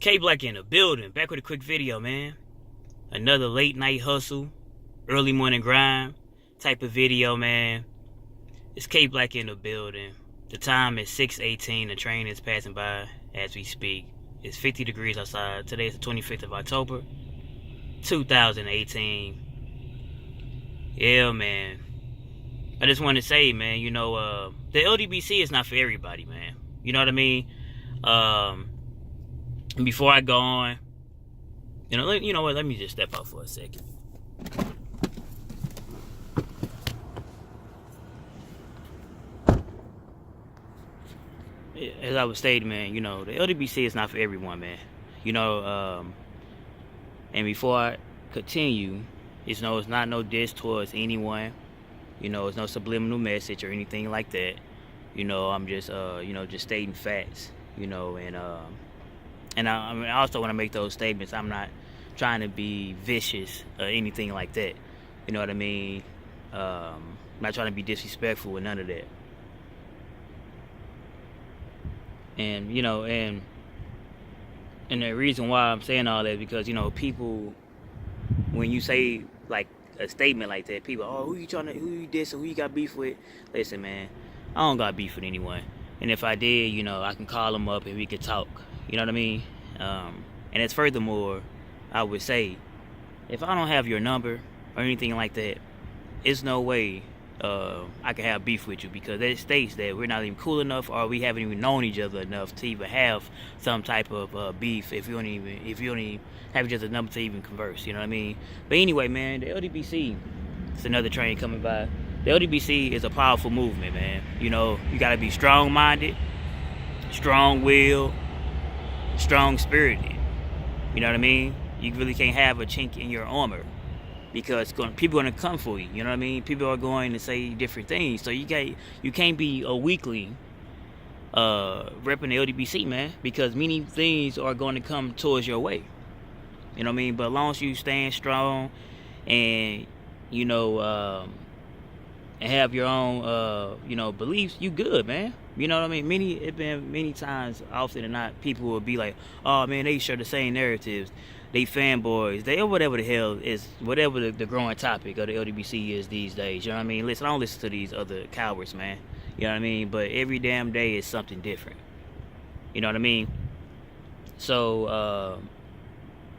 K Black in the building. Back with a quick video, man. Another late night hustle, early morning grind type of video, man. It's K Black in the building. The time is 6:18. The train is passing by as we speak. It's 50 degrees outside. Today is the 25th of October, 2018. Yeah, man. I just want to say, man, the LDBC is not for everybody, man. You know what I mean? And before I go on, you know what? Let me just step out for a second. As I was stating, man, the LDBC is not for everyone, man. And before I continue, it's not no diss towards anyone. It's no subliminal message or anything like that. I'm just, just stating facts. And I also want to make those statements. I'm not trying to be vicious or anything like that. You know what I mean? I'm not trying to be disrespectful or none of that. And and the reason why I'm saying all that is because people, when you say like a statement like that, people, who you dissing, who you got beef with? Listen, man, I don't got beef with anyone. And if I did, I can call them up and we could talk. You know what I mean? And it's furthermore, I would say, if I don't have your number or anything like that, it's no way I can have beef with you, because it states that we're not even cool enough, or we haven't even known each other enough to even have some type of beef. If you don't even have each other's number to even converse, you know what I mean? But anyway, man, the LDBC, it's another train coming by. The LDBC is a powerful movement, man. You gotta be strong-minded, strong-willed, strong-spirited. You know what I mean? You really can't have a chink in your armor, because people are gonna come for you. You know what I mean? People are going to say different things, so you can't be a weakling repping the LDBC, man, because many things are going to come towards your way. You know what I mean? But as long as you stand strong and and have your own beliefs, you good, man. You know what I mean? It's been many times, often than not, people will be like, oh man, they share the same narratives, they fanboys, they, or whatever the hell is, whatever the growing topic of the LDBC is these days. You know what I mean? Listen, I don't listen to these other cowards, man. You know what I mean? But every damn day is something different. You know what I mean? So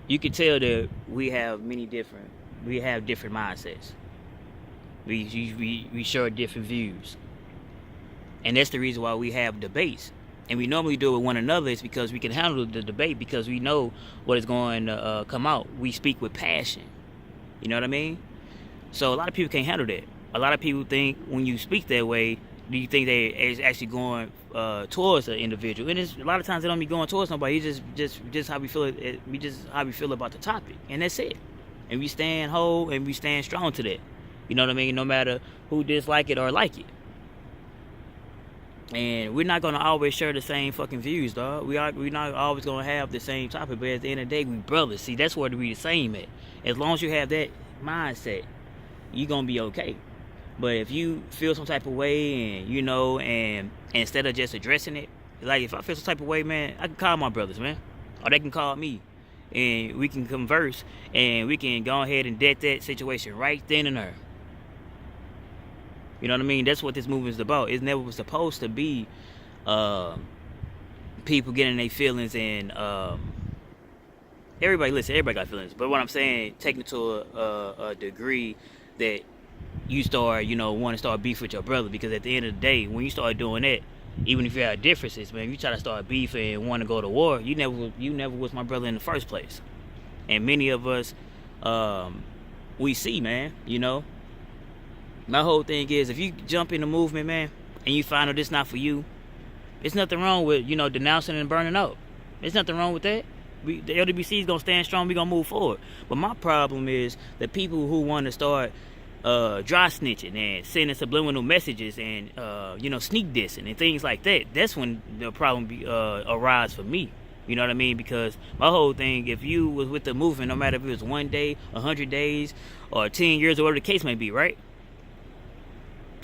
you can tell that we have different mindsets. We share different views. And that's the reason why we have debates. And we normally do it with one another. It's because we can handle the debate, because we know what is going to come out. We speak with passion. You know what I mean? So a lot of people can't handle that. A lot of people think when you speak that way, do you think they is actually going towards an individual? And a lot of times they don't be going towards nobody. It's just how we feel. How we feel about the topic, and that's it. And we stand whole and we stand strong to that. You know what I mean? No matter who dislike it or like it. And we're not gonna always share the same fucking views, dog. We're not always gonna have the same topic, but at the end of the day, we brothers. See, that's where we the same at. As long as you have that mindset, you're gonna be okay. But if you feel some type of way, and instead of just addressing it, like if I feel some type of way, man, I can call my brothers, man, or they can call me, and we can converse, and we can go ahead and debt that situation right then and there. You know what I mean? That's what this movement is about. It never was supposed to be people getting their feelings, and everybody got feelings. But what I'm saying, taking it to a degree that you start, want to start beef with your brother, because at the end of the day, when you start doing that, even if you have differences, man, if you try to start beefing and want to go to war, you never was my brother in the first place. And many of us, we see, man, my whole thing is, if you jump in the movement, man, and you find out this not for you, there's nothing wrong with, denouncing and burning out. There's nothing wrong with that. The LDBC is going to stand strong. We're going to move forward. But my problem is the people who want to start dry snitching and sending subliminal messages and, sneak dissing and things like that. That's when the problem arises for me. You know what I mean? Because my whole thing, if you was with the movement, no matter if it was 1 day, 100 days, or 10 years, or whatever the case may be, right?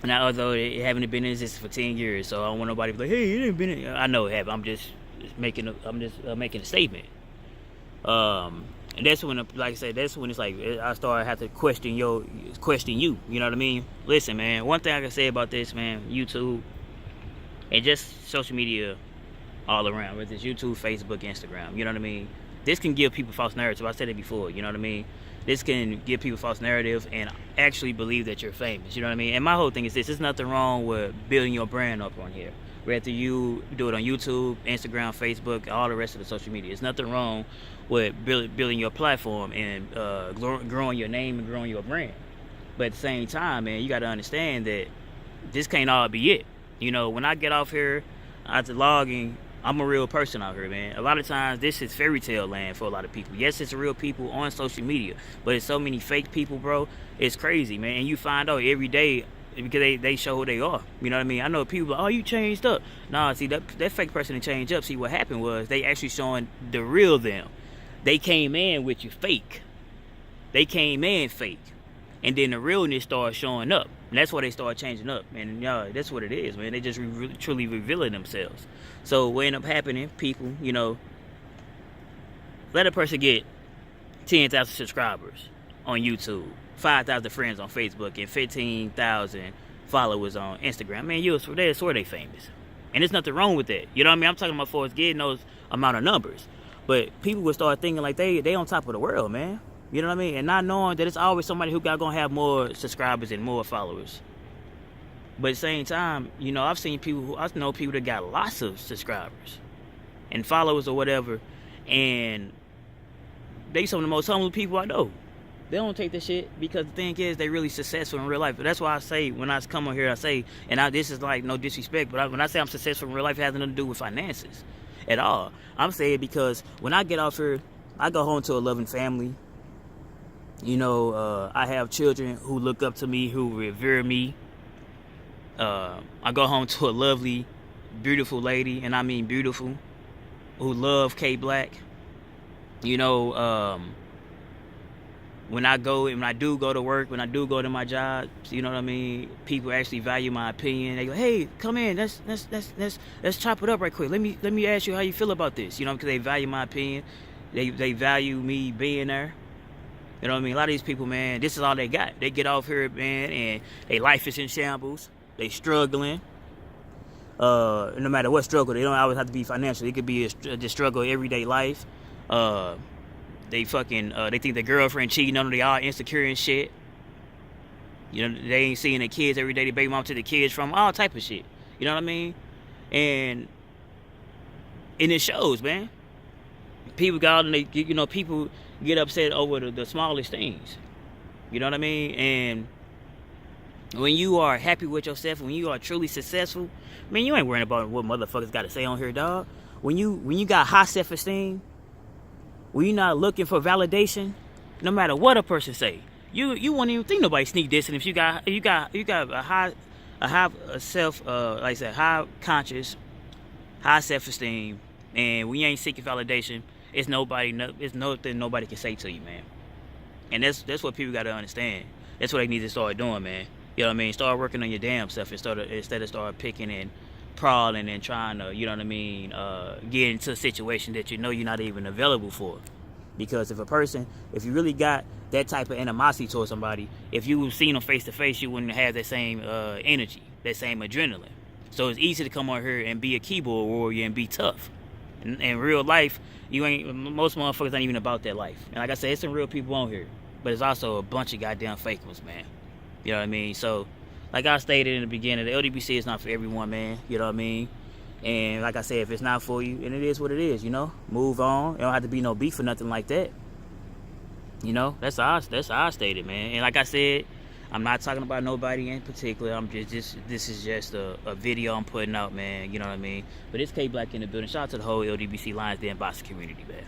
Now, although it haven't been in existence for 10 years, so I don't want nobody to be like, hey, it ain't been in. I know it haven't. I'm just making a statement. And that's when, like I said, that's when it's like I started have to question you. You know what I mean? Listen, man. One thing I can say about this, man, YouTube and just social media all around, whether it's YouTube, Facebook, Instagram. You know what I mean? This can give people false narrative. I said it before. You know what I mean? This can give people false narrative and actually believe that you're famous. You know what I mean? And my whole thing is this: there's nothing wrong with building your brand up on here. Whether you do it on YouTube, Instagram, Facebook, all the rest of the social media, there's nothing wrong with building your platform and growing your name and growing your brand. But at the same time, man, you got to understand that this can't all be it. You know, when I get off here after logging, I'm a real person out here, man. A lot of times, this is fairy tale land for a lot of people. Yes, it's real people on social media, but it's so many fake people, bro. It's crazy, man. And you find out every day because they show who they are. You know what I mean? I know people like, oh, you changed up. Nah, see, that fake person didn't change up. See, what happened was they actually showing the real them. They came in with you fake. They came in fake. And then the realness started showing up. And that's why they started changing up. And that's what it is, man. They just truly revealing themselves. So what ended up happening, people, you know, let a person get 10,000 subscribers on YouTube, 5,000 friends on Facebook, and 15,000 followers on Instagram. Man, you'll swear they famous. And there's nothing wrong with that. You know what I mean? I'm talking about for us getting those amount of numbers. But people will start thinking like they on top of the world, man. You know what I mean? And not knowing that it's always somebody who gonna have more subscribers and more followers. But at the same time, you know, I know people that got lots of subscribers and followers or whatever, and they some of the most humble people I know. They don't take the shit because the thing is, they really successful in real life. But that's why I say, when I come on here, I say, this is like no disrespect, but when I say I'm successful in real life, it has nothing to do with finances at all. I'm saying because when I get off here, I go home to a loving family. You know, I have children who look up to me, who revere me. I go home to a lovely, beautiful lady, and I mean beautiful, who love K Black. You know, when I do go to work, when I do go to my job, you know what I mean, people actually value my opinion. They go, hey, come in, let's chop it up right quick. Let me ask you how you feel about this. You know, because they value my opinion. They value me being there. You know what I mean? A lot of these people, man, this is all they got. They get off here, man, and their life is in shambles. They struggling. No matter what struggle, they don't always have to be financial. It could be a struggle everyday life. They think their girlfriend cheating on them. They all insecure and shit. You know, they ain't seeing their kids every day. They baby mom to the kids from all type of shit. You know what I mean? And it shows, man. People people get upset over the smallest things. You know what I mean? And when you are happy with yourself, when you are truly successful, man, you ain't worrying about what motherfuckers got to say on here, dog. When you got high self-esteem, when you're not looking for validation, no matter what a person say, you won't even think nobody sneak dissing if you got a high like I said, high conscious, high self-esteem, and when you ain't seeking validation, it's nothing nobody can say to you, man. And that's what people got to understand. That's what they need to start doing, man. You know what I mean? Start working on your damn self instead of start picking and prowling and trying to, you know what I mean, get into a situation that you know you're not even available for. Because if you really got that type of animosity towards somebody, if you seen them face to face, you wouldn't have that same energy, that same adrenaline. So it's easy to come on here and be a keyboard warrior and be tough. In real life, most motherfuckers ain't even about that life. And like I said, it's some real people on here, but it's also a bunch of goddamn fake ones, man. You know what I mean? So, like I stated in the beginning, the LDBC is not for everyone, man. You know what I mean? And like I said, if it's not for you, and it is what it is, you know? Move on. It don't have to be no beef or nothing like that. You know? That's how I stated, man. And like I said, I'm not talking about nobody in particular. This is just a video I'm putting out, man. You know what I mean? But it's K Black in the building. Shout out to the whole LDBC Lions Den boxing community, man.